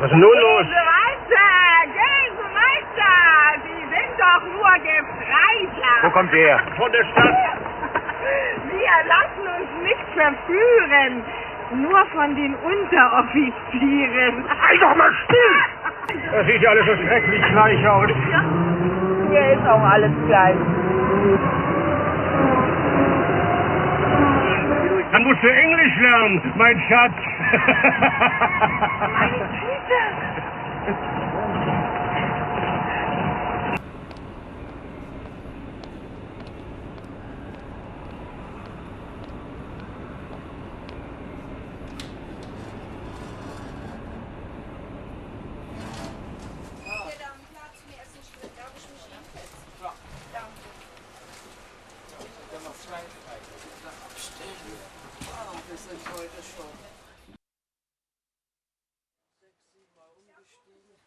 Was ist denn nun los? Gehen Sie weiter! Sie sind doch nur Gefreiter! Wo kommt der? Von der Stadt. Wir lassen uns nicht verführen! Nur von den Unteroffizieren! Halt doch mal still! Das sieht ja alles so schrecklich gleich aus. Ja, hier ist auch alles gleich. Dann musst du Englisch lernen, mein Schatz. Meine Güte! Wir sind heute schon 6, 7 Mal umgestiegen.